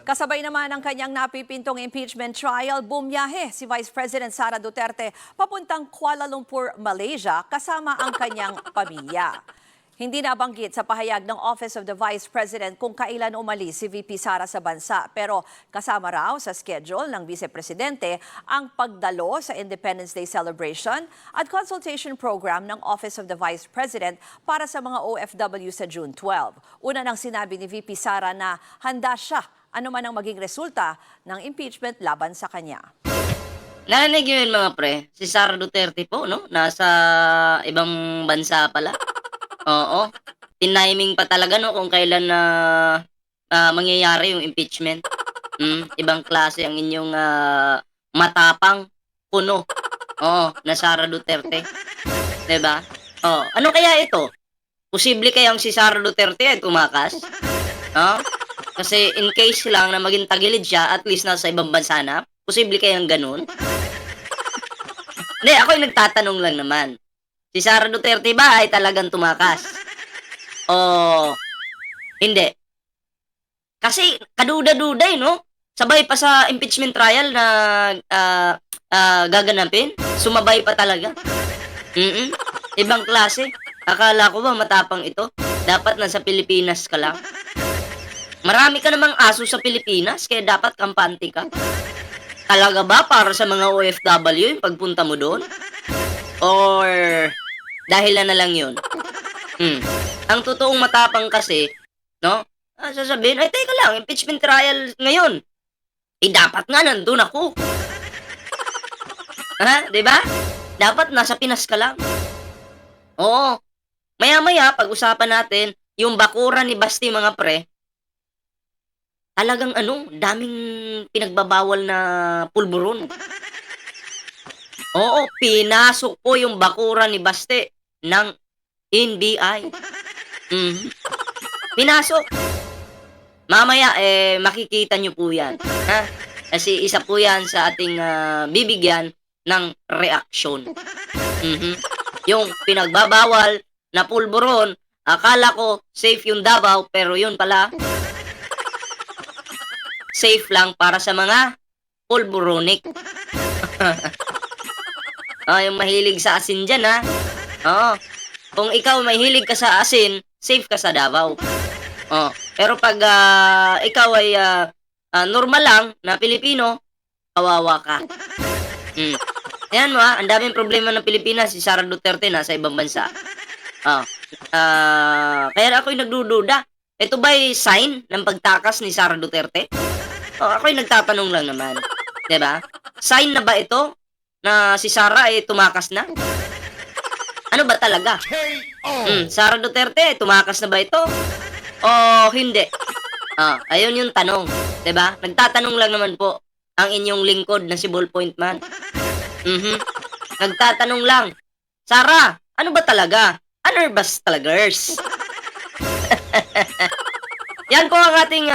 Kasabay naman ng kanyang napipintong impeachment trial, bumiyahe si Vice President Sara Duterte papuntang Kuala Lumpur, Malaysia kasama ang kanyang pamilya. Hindi nabanggit sa pahayag ng Office of the Vice President kung kailan umalis si VP Sara sa bansa, pero kasama raw sa schedule ng Vice Presidente ang pagdalo sa Independence Day celebration at consultation program ng Office of the Vice President para sa mga OFW sa June 12. Una nang sinabi ni VP Sara na handa siya ano man ang maging resulta ng impeachment laban sa kanya. Narinig niyo yun mga pre, si Sara Duterte po, no? Nasa ibang bansa pala. Oo. Tiniming pa talaga, no, kung kailan na mangyayari yung impeachment. Ibang klase ang inyong matapang puno. Oo, na Sara Duterte. 'Di ba? Oh, ano kaya ito? Posible kayang si Sara Duterte ay tumakas? Oh? Kasi in case lang na maging tagilid siya, at least nasa ibang bansa na, posible kayang ganun? Hindi, ako'y nagtatanong lang naman. Si Sara Duterte ba ay talagang tumakas? O hindi? Kasi kaduda-duda no? Sabay pa sa impeachment trial na gaganapin. Sumabay pa talaga. Ibang klase. Akala ko ba matapang ito? Dapat nasa Pilipinas ka lang. Marami ka namang aso sa Pilipinas, kaya dapat kampante ka. Talaga ba para sa mga OFW yung pagpunta mo doon? Or dahilan na lang yun? Ang totoong matapang kasi, no? Sasabihin, ay teka lang, impeachment trial ngayon. Eh dapat nga nandun ako. Ha? Diba? Dapat nasa Pinas ka lang. Oo. Maya-maya, pag-usapan natin, yung bakuran ni Basti mga pre, talagang daming pinagbabawal na pulburon. Oo, pinasok po yung bakuran ni Baste ng NBI. Pinasok. Mamaya, makikita nyo po yan. Ha? Kasi isa po yan sa ating bibigyan ng reaksyon. Yung pinagbabawal na pulburon, akala ko safe yung Davao, pero yun pala, safe lang para sa mga pulburonic. Yung mahilig sa asin dyan, ha? Oo. Kung ikaw mahilig ka sa asin, safe ka sa Davao. Pero pag ikaw ay normal lang na Pilipino, kawawa ka. Ayan mo, ang daming problema ng Pilipinas. Si Sara Duterte nasa ibang bansa. Kaya ako'y nagdududa. Ito ba'y sign ng pagtakas ni Sara Duterte? Ako'y nagtatanong lang naman. Diba? Sign na ba ito na si Sara ay tumakas na? Ano ba talaga? Sara Duterte, tumakas na ba ito? O hindi? Ayun yung tanong. Diba? Nagtatanong lang naman po ang inyong lingkod na si Ballpoint Man. Nagtatanong lang. Sara, ano ba talaga? Anerbas talagers? Yan po ang ating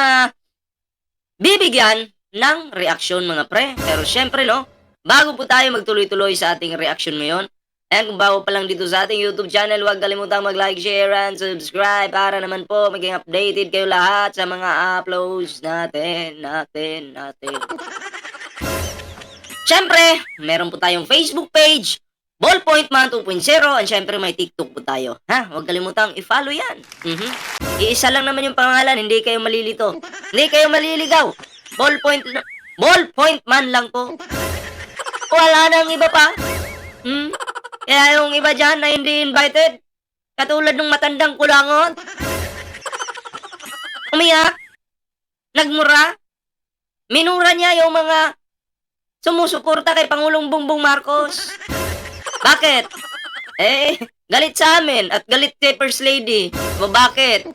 bibigyan ng reaksyon mga pre. Pero syempre no, bago po tayo magtuloy-tuloy sa ating reaksyon ngayon, ayan, kung bago pa lang dito sa ating YouTube channel, huwag kalimutang mag-like, share, and subscribe para naman po maging updated kayo lahat sa mga uploads natin. Syempre, meron po tayong Facebook page, Ballpoint Man 2.0, and syempre may TikTok po tayo. Ha? Huwag kalimutang i-follow yan. Iisa lang naman yung pangalan, hindi kayo malilito. Hindi kayo maliligaw. Ballpoint Man lang po. Wala nang iba pa. Kaya yung iba dyan na hindi invited, katulad ng matandang kulangot, umiyak, nagmura, minura niya yung mga sumusuporta kay Pangulong Bongbong Marcos. Bakit? Galit sa amin at galit kay First Lady. O bakit?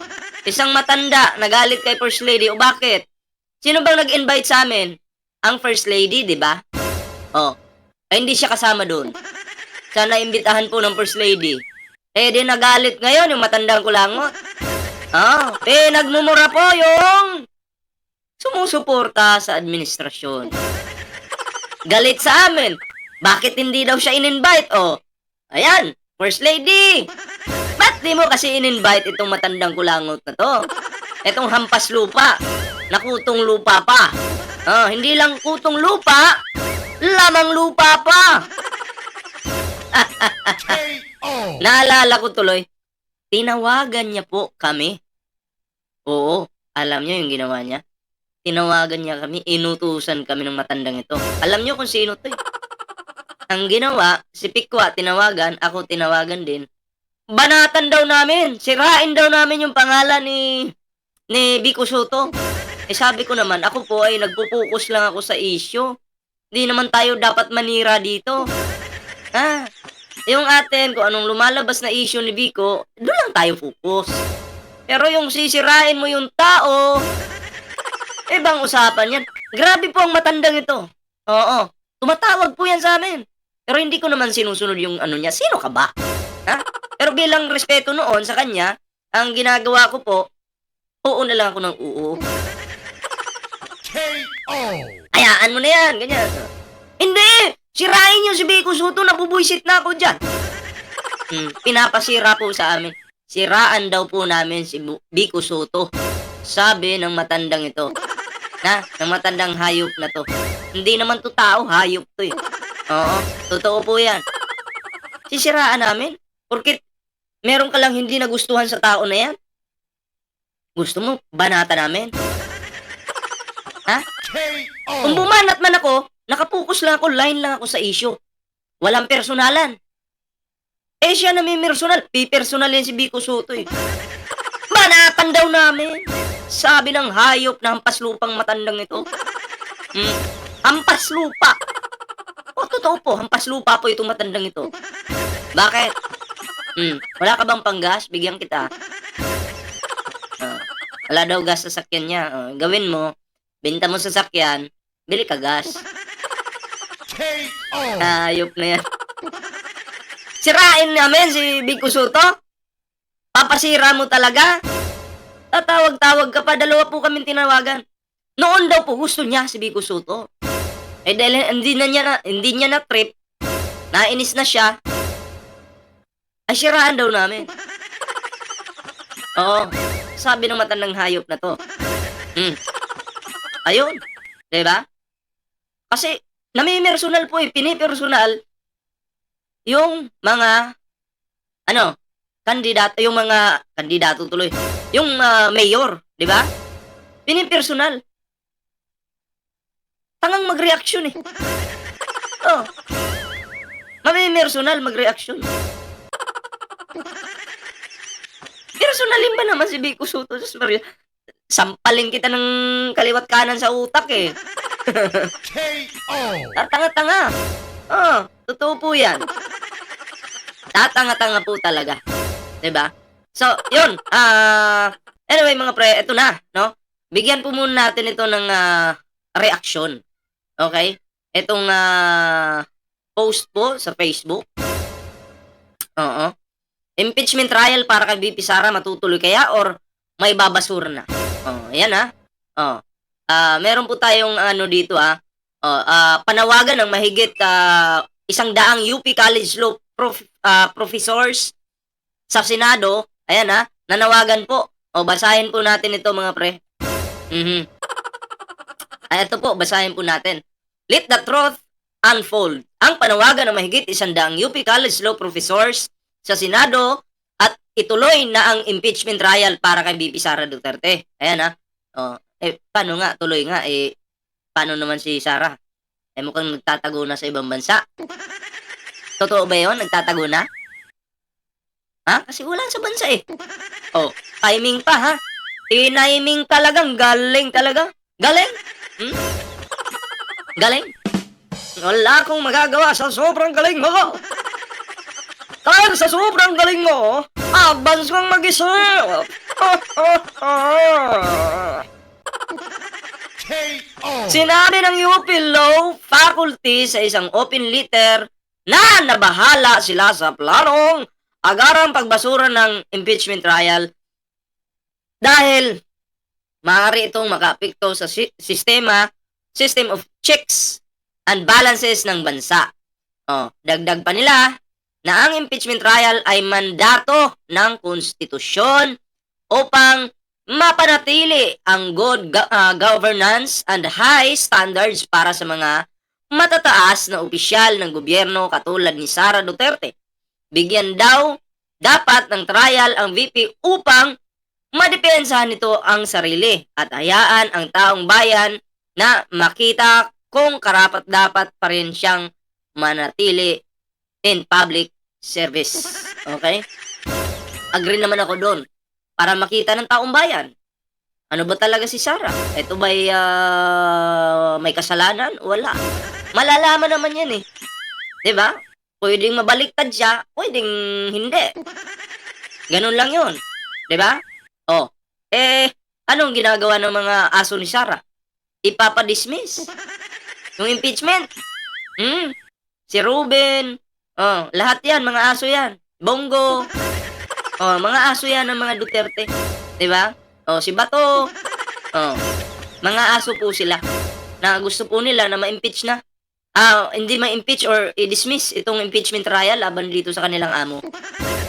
Isang matanda nagalit kay First Lady. O bakit? Sino bang nag-invite sa amin? Ang First Lady, di ba? Hindi siya kasama doon. Sana imbitahan po ng First Lady. Di nagalit ngayon yung matandang kulangot. Nagmumura po yung sumusuporta sa administrasyon. Galit sa amin. Bakit hindi daw siya in-invite? Ayan, First Lady. Ba't di mo kasi in-invite itong matandang kulangot na to? Itong hampas lupa. na kutong lupa pa. Hindi lang kutong lupa, lamang lupa pa. Naalala ko tuloy, tinawagan niya po kami. Oo, alam niyo yung ginawa niya? Tinawagan niya kami, inutusan kami ng matandang ito. Alam niyo kung sino 'to, eh. Ang ginawa, si Pikwa tinawagan, ako tinawagan din. Banatan daw namin, sirain daw namin yung pangalan ni Vico Soto. Eh sabi ko naman, ako po ay nagpo-focus lang ako sa issue. Hindi naman tayo dapat manira dito. Yung atin, kung anong lumalabas na issue ni Vico, doon lang tayo focus. Pero yung sisirain mo yung tao, ibang usapan yan. Grabe po ang matandang ito. Oo, tumatawag po yan sa amin. Pero hindi ko naman sinusunod yung ano niya. Sino ka ba? Pero bilang respeto noon sa kanya, ang ginagawa ko po, oo na lang ako ng oo. Hayaan mo na yan, ganyan. Hindi! Sirain yung si Vico Soto, nabubuisit na ako dyan. Pinapasira po sa amin. Siraan daw po namin si Vico Soto. Sabi ng matandang ito. Ng matandang hayop na to. Hindi naman to tao, hayop to eh. Oo, totoo po yan. Sisiraan namin? Porkit meron ka lang hindi nagustuhan sa tao na yan? Gusto mo, banata namin? Kung bumanat man ako, nakapokus lang ako, line lang ako sa issue. Walang personalan. Eh siya na may personal. Pipersonalin si Vico Soto eh. Banatan daw namin. Sabi ng hayop na hampas lupang matandang ito. Hampas lupa. Totoo po, hampas lupa po itong matandang ito. Bakit? Wala ka bang panggas? Bigyan kita. Wala daw gas sa sakyan niya. Gawin mo, benta mo sa sakyan, bili ka gas. Hayop na yan. Sirain namin si Vico Soto? Papasira mo talaga? Tatawag-tawag ka pa, dalawa po kami tinawagan. Noon daw po gusto niya si Vico Soto. Eh dahil hindi niya na trip, nainis na siya, ay siraan daw namin. Oo, sabi ng matandang hayop na to. Ayun, diba? Kasi, nami-personal po eh, pinipersonal yung mga, kandidato tuloy, yung mayor, diba? Pinipersonal. Tangang mag-reaction eh. Oh. Mami-personal mag-reaction. Personalin ba naman si Vico Soto? Diyos Maria, sampalin kita ng kaliwat kanan sa utak eh. Tatanga-tanga. Totoo po yan. Tatanga-tanga po talaga. Diba? So, yun. Anyway mga pre, eto na, no? Bigyan po muna natin ito ng reaksyon. Okay? Itong post po sa Facebook. Oo. Impeachment trial para kay VP Sara matutuloy kaya or may babasura na? Ayan meron po tayong dito panawagan ng mahigit 100 UP College Law professors sa Senado. Ayan nanawagan po. Basahin po natin ito mga pre. Ito po, basahin po natin. Let the truth unfold. Ang panawagan ng mahigit 100 UP College Law professors sa Senado at ituloy na ang impeachment trial para kay VP Sara Duterte. Ayan paano nga? Tuloy nga. Paano naman si Sara? Mukhang nagtatago na sa ibang bansa. Totoo ba yun? Nagtatago na? Kasi wala sa bansa eh. Timing pa ha? Tiniming talagang galing talaga. Galing? Galing? Wala akong magagawa sa sobrang galing mo. Dahil sa sobrang galing mo, advance kang mag-isip. Sinabi ng UP Law Faculty sa isang open letter na nabahala sila sa planong agarang pagbasura ng impeachment trial dahil maaari itong makaapekto sa system of checks and balances ng bansa. Dagdag pa nila na ang impeachment trial ay mandato ng konstitusyon upang mapanatili ang good governance and high standards para sa mga matataas na opisyal ng gobyerno katulad ni Sara Duterte. Bigyan daw dapat ng trial ang VP upang madepensahan nito ang sarili at hayaan ang taong bayan na makita kung karapat-dapat pa rin siyang manatili in public service. Okay? Agree naman ako doon. Para makita ng taong bayan. Ano ba talaga si Sara? Ito ba'y may kasalanan? Wala. Malalaman naman yan eh. 'Di ba? Pwedeng mabaliktad siya, pwedeng hindi. Ganun lang 'yon. 'Di ba? Oh. Anong ginagawa ng mga aso ni Sara? Ipapa-dismiss. Yung impeachment. Si Ruben. Oh, lahat 'yan, mga aso 'yan. Bongo. Oh, mga aso 'yan ng mga Duterte. 'Di ba? Oh, si Bato. Oh. Mga aso po sila na gusto po nila na ma-impeach na. Hindi ma-impeach or i-dismiss itong impeachment trial laban dito sa kanilang amo.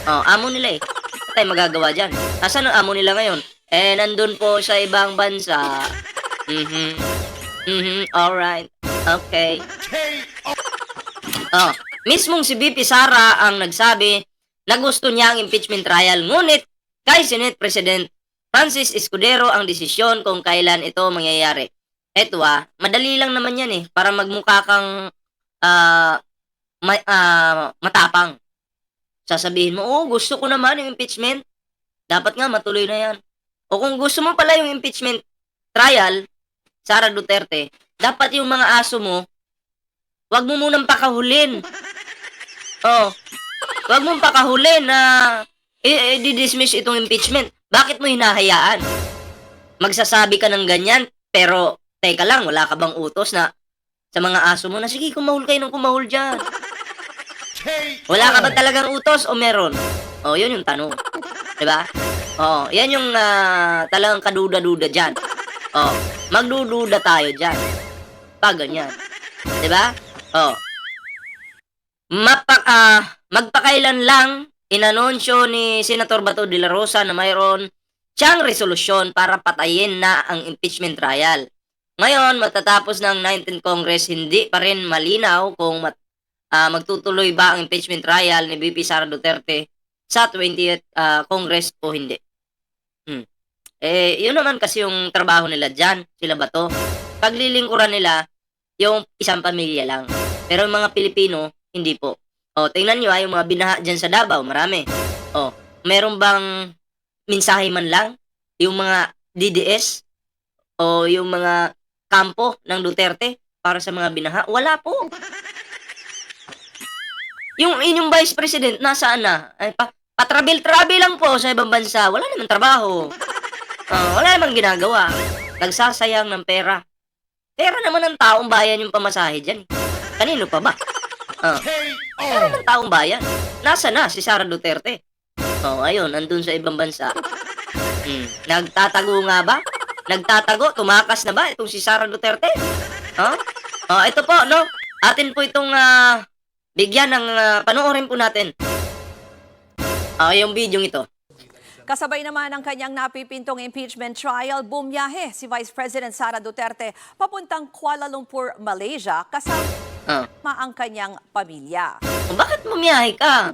Oh, amo nila eh. Ano tayong magagawa dyan? Nasaan ang amo nila ngayon? Nandun po sa ibang bansa. Alright. Okay. Oh, mismong si BP Sara ang nagsabi na gusto niya ang impeachment trial. Ngunit kay Senate President Francis Escudero ang desisyon kung kailan ito mangyayari. Eto madali lang naman yan eh, para magmukha kang matapang. Sasabihin mo, gusto ko naman yung impeachment. Dapat nga matuloy na yan. O kung gusto mo pala yung impeachment trial, Sara Duterte, dapat yung mga aso mo, wag mo munang pakahulin. Wag mong pakahulin na i-dismiss itong impeachment. Bakit mo hinahayaan? Magsasabi ka ng ganyan, pero teka lang, wala ka bang utos na sa mga aso mo na sige, kumahul kayo ng kumahul dyan? Wala ka ba talagang utos o meron? Yun yung tanong. Diba? Yan yung talagang kaduda-duda dyan. Magdududa tayo dyan. Pag ganyan. Diba? Magpakailan lang inanunsyo ni Senator Bato de la Rosa na mayroon siyang resolusyon para patayin na ang impeachment trial. Ngayon, matatapos ng 19th Congress, hindi pa rin malinaw kung magtutuloy ba ang impeachment trial ni VP Sara Duterte sa 20th Congress o hindi. Yun naman kasi yung trabaho nila dyan, sila Bato. Paglilingkuran nila yung isang pamilya lang. Pero yung mga Pilipino, hindi po. Tingnan nyo yung mga binaha dyan sa Davao, marami. Meron bang mensahe man lang? Yung mga DDS? O yung mga kampo ng Duterte para sa mga binaha? Wala po. Yung inyong Vice President, nasaan na? Patrabil-trabil lang po sa ibang bansa. Wala naman trabaho. Wala namang ginagawa. Nagsasayang ng pera. Pera naman ng taong bayan yung pamasahe dyan. Kanino pa ba? Pera ng taong bayan. Nasa na si Sara Duterte? Ayun, nandun sa ibang bansa. Nagtatago nga ba? Nagtatago? Tumakas na ba itong si Sara Duterte? Ito po, no? Atin po itong bigyan ng panoorin po natin. Yung video ito. Kasabay naman ng kanyang napipintong impeachment trial, bumiyahe si Vice President Sara Duterte papuntang Kuala Lumpur, Malaysia, kasama ang kanyang pamilya. Bakit bumiyahe ka?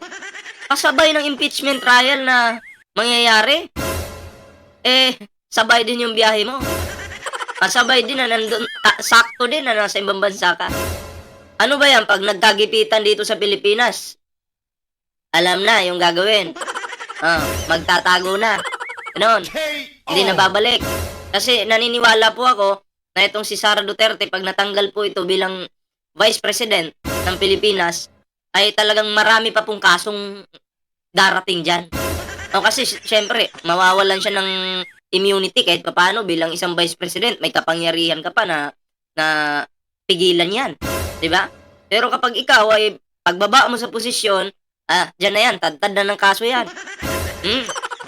Kasabay ng impeachment trial na mangyayari? Sabay din yung biyahe mo. Sabay din na nandun, sakto din na nasa ibang bansa ka. Ano ba yan pag nagkagipitan dito sa Pilipinas? Alam na yung gagawin. Magtatago na. Ganon. Hindi na babalik. Kasi naniniwala po ako na itong si Sara Duterte, pag natanggal po ito bilang Vice President ng Pilipinas, ay talagang marami pa pong kasong darating dyan. Kasi syempre, mawawalan siya ng immunity kahit papaano bilang isang Vice President. May kapangyarihan ka pa na pigilan yan. Diba? Pero kapag ikaw ay pagbaba mo sa posisyon, dyan na yan, tad na ng kaso yan.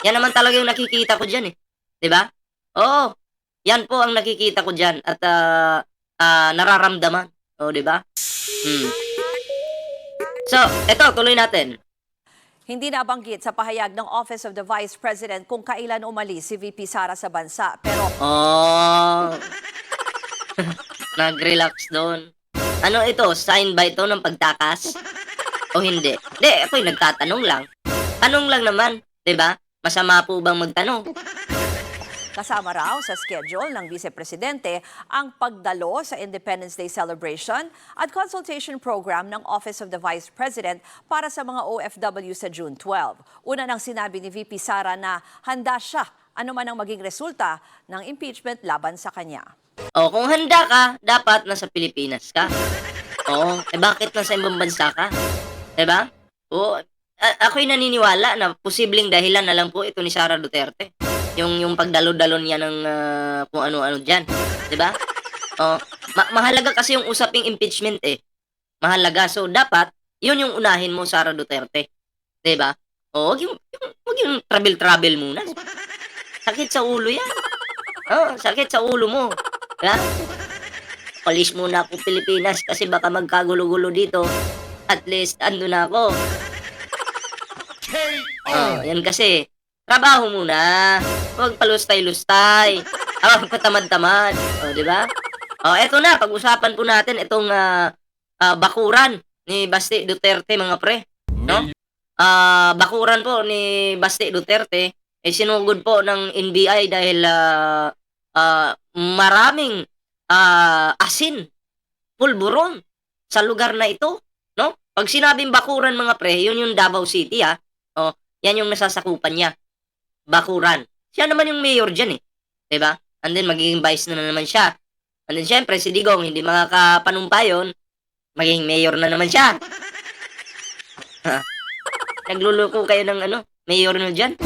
Yan naman talaga yung nakikita ko dyan eh. Diba? Oo. Yan po ang nakikita ko dyan at nararamdaman. Diba? So, eto, tuloy natin. Hindi nabanggit sa pahayag ng Office of the Vice President kung kailan umalis si VP Sara sa bansa. Pero Oh, nag-relax doon. Ano ito? Sign ba ito ng pagtakas? O hindi? Hindi, ako'y nagtatanong lang. Tanong lang naman, 'di ba? Masama po bang magtanong? kasama raw sa schedule ng Vice Presidente ang pagdalo sa Independence Day celebration at consultation program ng Office of the Vice President para sa mga OFW sa June 12. Una nang sinabi ni VP Sara na handa siya anuman ang maging resulta ng impeachment laban sa kanya. O, kung handa ka, dapat nasa Pilipinas ka. Oo, bakit nasa ibang bansa ka? 'Di ba? O, ako'y naniniwala na posibleng dahilan na lang po ito ni Sara Duterte. Yung pagdalo-dalo niya ng kung ano-ano diyan, 'di ba? Oh, mahalaga kasi yung usaping impeachment eh. Mahalaga. So dapat 'yun yung unahin mo, Sara Duterte. 'Di ba? Oh, wag yung travel muna. Sakit sa ulo 'yan. Oh, sakit sa ulo mo. 'Di ba? Palis muna ako Pilipinas kasi baka magkagulo-gulo dito. At least ando na ako. Oh, yan kasi. Trabaho muna. Huwag palustay-lustay. Huwag patamad-tamad. O, di ba? O, eto na. Pag-usapan po natin itong bakuran ni Basti Duterte, mga pre. No? Bakuran po ni Basti Duterte sinugod po ng NBI dahil maraming asin, pulburon sa lugar na ito. No? Pag sinabing bakuran, mga pre, yun yung Davao City, ha? O, yan yung nasasakupan niya. Bakuran. Siya naman yung mayor dyan eh. Diba? And then magiging vice na naman siya. And then syempre si Digong hindi makakapanumpa yun. Magiging mayor na naman siya. Nagluluko kayo ng mayor na dyan.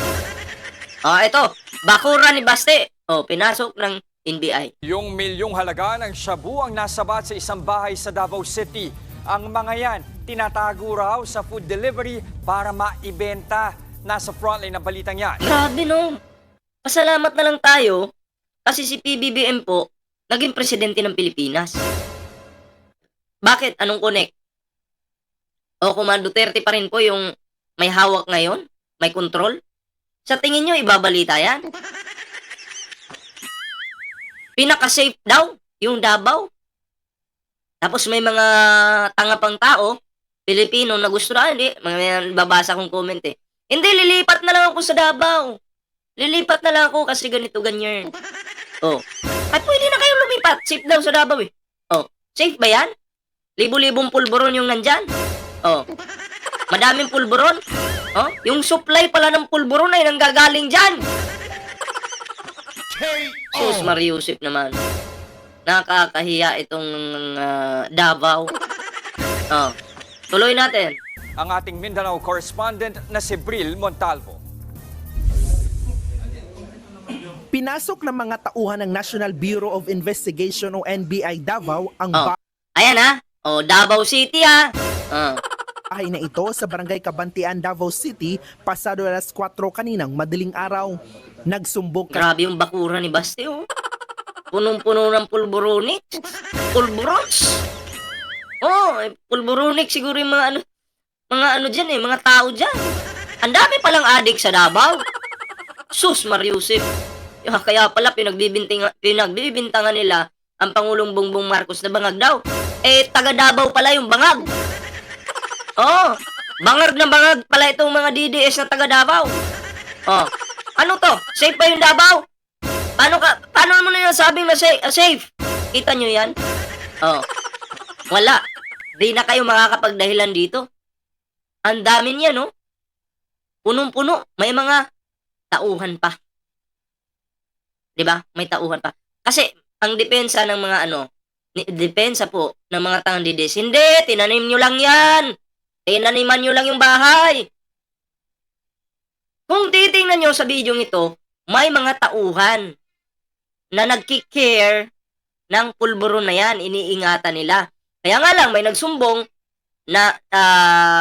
Ito. Bakuran ni Baste. Pinasok ng NBI. Yung milyong halaga ng shabu ang nasabat sa isang bahay sa Davao City. Ang mga yan, tinatago raw sa food delivery para maibenta. Nasa frontline ng balitang yan. Grabe no. Pasalamat na lang tayo kasi si PBBM po naging presidente ng Pilipinas. Bakit? Anong connect? O kung Duterte pa rin po yung may hawak ngayon? May control? Sa tingin nyo, ibabalita yan? Pinaka-safe daw yung Davao. Tapos may mga tanga pang tao, Pilipino na gusto na, hindi, mga babasa kong comment eh. Hindi, lilipat na lang ako sa Davao. Lilipat na lang ako kasi ganito, ganyan. At pwede na kayong lumipat. Safe daw sa Davao eh. Safe ba yan? Libo-libong pulburon yung nandyan. Madaming pulburon. Yung supply pala ng pulburon ay nanggagaling dyan. Sus Mariusip naman. Nakakahiya itong Davao. Tuloy natin. Ang ating Mindanao correspondent na si Bril Montalvo. Pinasok ng mga tauhan ng National Bureau of Investigation o NBI Davao ang Ayan ha. Davao City ha. bahay na ito sa Barangay Kabantian, Davao City, pasado alas 4 kaninang madaling araw. Nagsumbong Grabe yung bakura ni Basti Punong-puno ng pulburonik. Pulburons. Pulburonik siguro yung mga dyan mga tao dyan. Ang dami palang adik sa Davao. Sus Mariusip. Kaya pala pinagbibintangan nila ang Pangulong Bongbong Marcos na bangag daw. Taga Davao pala yung bangag. Bangag na bangag pala itong mga DDS na taga Davao. Ano to? Safe ba yung Davao? Paano mo na yung sabing na safe? Kita nyo yan? Wala. Di na kayo makakapagdahilan dito. Ang dami niya, no? Punong-puno. May mga tauhan pa. 'Di ba? May tauhan pa. Kasi ang depensa ng mga depensa po ng mga tandides, hindi, tinanim nyo lang yan. Tinaniman nyo lang yung bahay. Kung titingnan nyo sa video ito, may mga tauhan na nagkikare ng pulburon na yan, iniingatan nila. Kaya nga lang, may nagsumbong na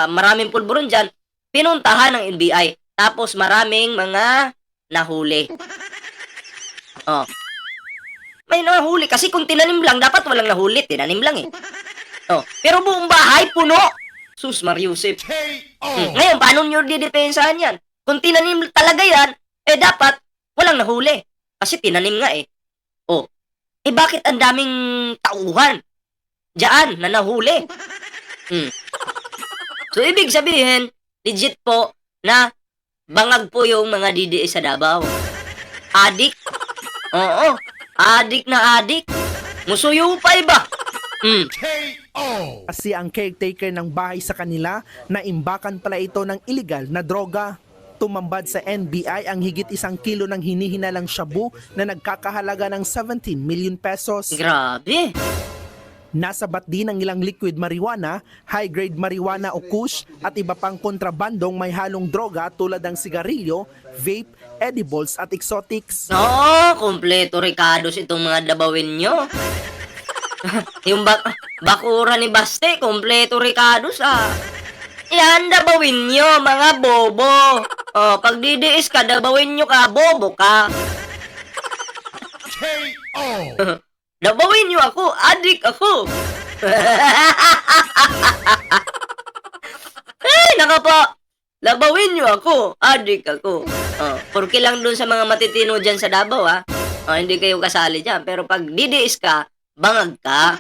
maraming pulburon dyan, pinuntahan ng NBI. Tapos maraming mga nahuli. May nahuli. Kasi kung tinanim lang, dapat walang nahuli. Tinanim lang eh. Pero buong bahay, puno. Sus Mariusip. Ngayon, paano nyo didepensahan yan? Kung tinanim talaga yan, dapat walang nahuli. Kasi tinanim nga eh. Oh, bakit ang daming tauhan diyan na nahuli? So, ibig sabihin, legit po na bangag po yung mga DDS sa Davao. Adik. Oo, adik na adik. Musuyo pa iba. Kasi ang caretaker ng bahay sa kanila na imbakan pala ito ng illegal na droga. Tumambad sa NBI ang higit 1 kilo ng hinihinalang shabu na nagkakahalaga ng 17 million pesos. Grabe. Nasabat din ang ilang liquid marijuana, high-grade marijuana o kush at iba pang kontrabandong may halong droga tulad ng sigarilyo, vape, edibles at exotics. Oo, kompleto Ricardos itong mga dabawin nyo. Yung bakura ni Baste, kompleto Ricardos Yan, dabawin nyo, mga bobo. Oh, pag DDS ka, dabawin nyo ka, bobo ka. Dabawin nyo ako, adik ako. Naka po. Dabawin nyo ako, adik ako. Oh, porque lang dun sa mga matitino dyan sa Davao, hindi kayo kasali dyan. Pero pag DDS ka, bangag ka.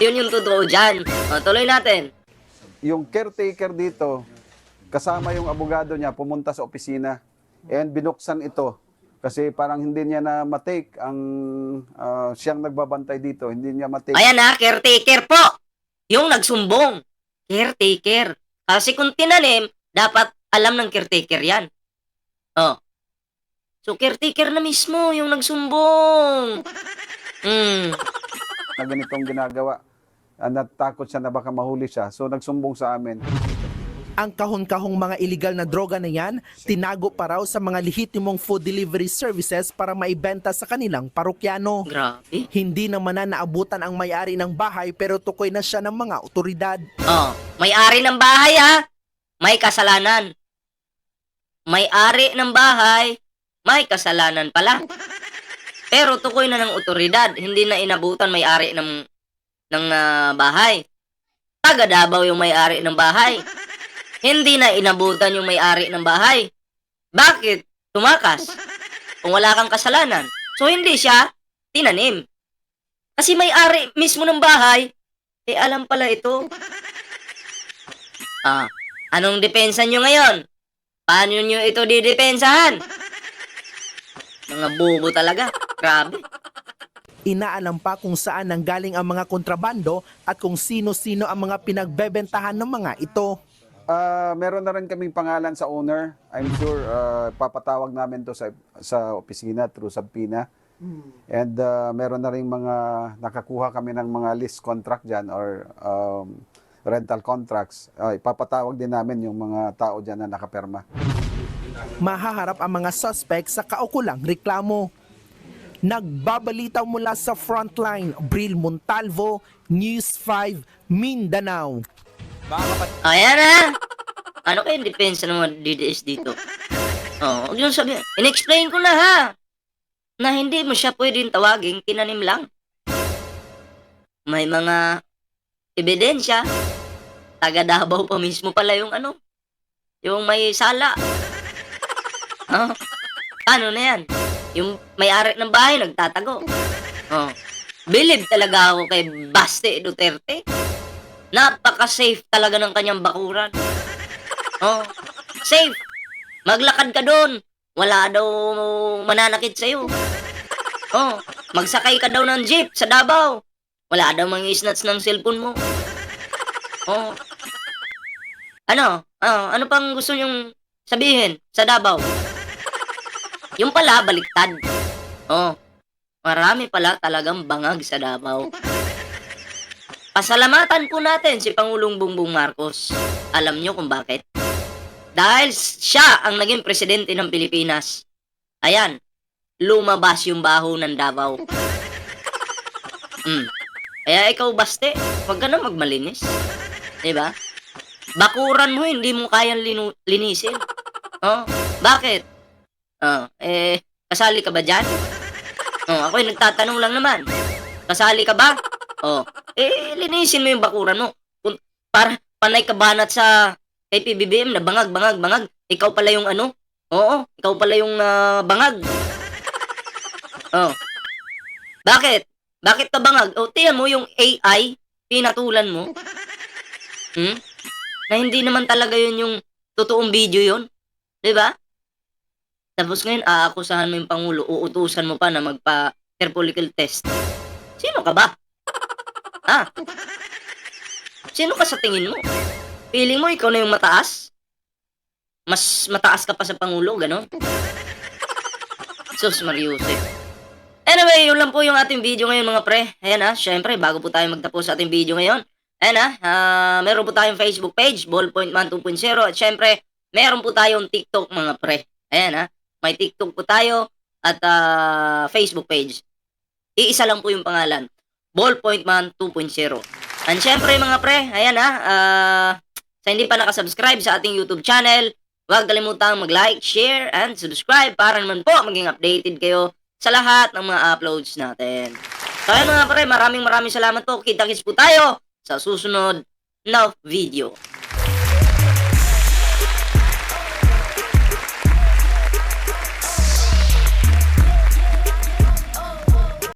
Yun yung totoo dyan. Tuloy natin. Yung caretaker dito, kasama yung abogado niya, pumunta sa opisina and binuksan ito. Kasi parang hindi niya na matake ang siyang nagbabantay dito. Hindi niya matake. Ayan caretaker po. Yung nagsumbong. Caretaker. Kasi kung tinanim, dapat alam ng caretaker yan. Oh. So caretaker na mismo yung nagsumbong. Na ganitong ginagawa. Natakot siya na baka mahuli siya. So nagsumbong sa amin. Ang kahon-kahong mga illegal na droga na yan, tinago pa raw sa mga lehitimong food delivery services para maibenta sa kanilang parokyano. Grabe. Hindi naman na naabutan ang may-ari ng bahay pero tukoy na siya ng mga otoridad. Oh, may-ari ng bahay may kasalanan. May-ari ng bahay, may kasalanan pala. Pero tukoy na ng otoridad, hindi na inabutan may-ari ng bahay. Taga Davao yung may-ari ng bahay. Hindi na inabutan yung may-ari ng bahay. Bakit? Tumakas. Kung wala kang kasalanan. So, hindi siya tinanim. Kasi may-ari mismo ng bahay, alam pala ito. Anong depensa nyo ngayon? Paano nyo ito didepensahan? Mga bobo talaga. Grabe. Inaalam pa kung saan nanggaling ang mga kontrabando at kung sino-sino ang mga pinagbebentahan ng mga ito. Meron na rin kaming pangalan sa owner. I'm sure papatawag namin to sa opisina through Sabpina. And meron na rin mga nakakuha kami ng mga lease contract dyan or rental contracts. Ipapatawag din namin yung mga tao dyan na nakaperma. Mahaharap ang mga suspect sa kaukulang reklamo. Nagbabalita mula sa Frontline, Bril Montalvo, News 5, Mindanao. Ayan Ano kayo depensa ng mga DDS dito? Huwag yung sabihin. In-explain ko na na hindi mo siya pwedeng tawagin, tinanim lang. May mga ebidensya. Taga Davao pa mismo pala yung yung may sala. Ano na yan? Yung may-ari ng bahay nagtatago. Believe talaga ako kay Baste Duterte. Napaka-safe talaga ng kanyang bakuran. Safe. Maglakad ka doon. Wala daw mananakit sa'yo. Magsakay ka daw ng jeep sa Davao. Wala daw mga snatch ng cellphone mo. Ano pang gusto nyong sabihin sa Davao? Yung pala, baliktad. Marami pala talagang bangag sa Davao. Pasalamatan po natin si Pangulong Bongbong Marcos. Alam nyo kung bakit? Dahil siya ang naging presidente ng Pilipinas. Ayan, lumabas yung baho ng Davao. Kaya ikaw, Baste, huwag ka na magmalinis. Diba? Bakuran mo, hindi mo kayang linisin. Bakit? Kasali ka ba dyan? Ako'y nagtatanong lang naman. Kasali ka ba? Linisin mo yung bakuran mo. Para panay ka banat sa kay PBBM na bangag. Ikaw pala yung ano? Oo, ikaw pala yung bangag. Oh. Bakit? Bakit ka bangag? O, tiyan mo yung AI, pinatulan mo. Na hindi naman talaga yun yung totoong video yun. Diba? Tapos ngayon, aakusahan mo yung Pangulo, uutusan mo pa na magpa-hair follicle test. Sino ka ba? Ha? Sino ka sa tingin mo? Feeling mo ikaw na yung mataas? Mas mataas ka pa sa Pangulo, gano'n? Sus, Mariusip. Anyway, yun lang po yung ating video ngayon mga pre. Ayan syempre, bago po tayo magtapos sa ating video ngayon. Ayan meron po tayong Facebook page, Ballpoint Man 2.0. At syempre, meron po tayong TikTok mga pre. Ayan may TikTok po tayo at Facebook page. Iisa lang po yung pangalan, Ballpoint Man 2.0. And syempre mga pre, ayan sa hindi pa nakasubscribe sa ating YouTube channel, huwag kalimutang mag-like, share, and subscribe para naman po maging updated kayo sa lahat ng mga uploads natin. So ayan mga pre, maraming salamat po. Kita-kits po tayo sa susunod na video.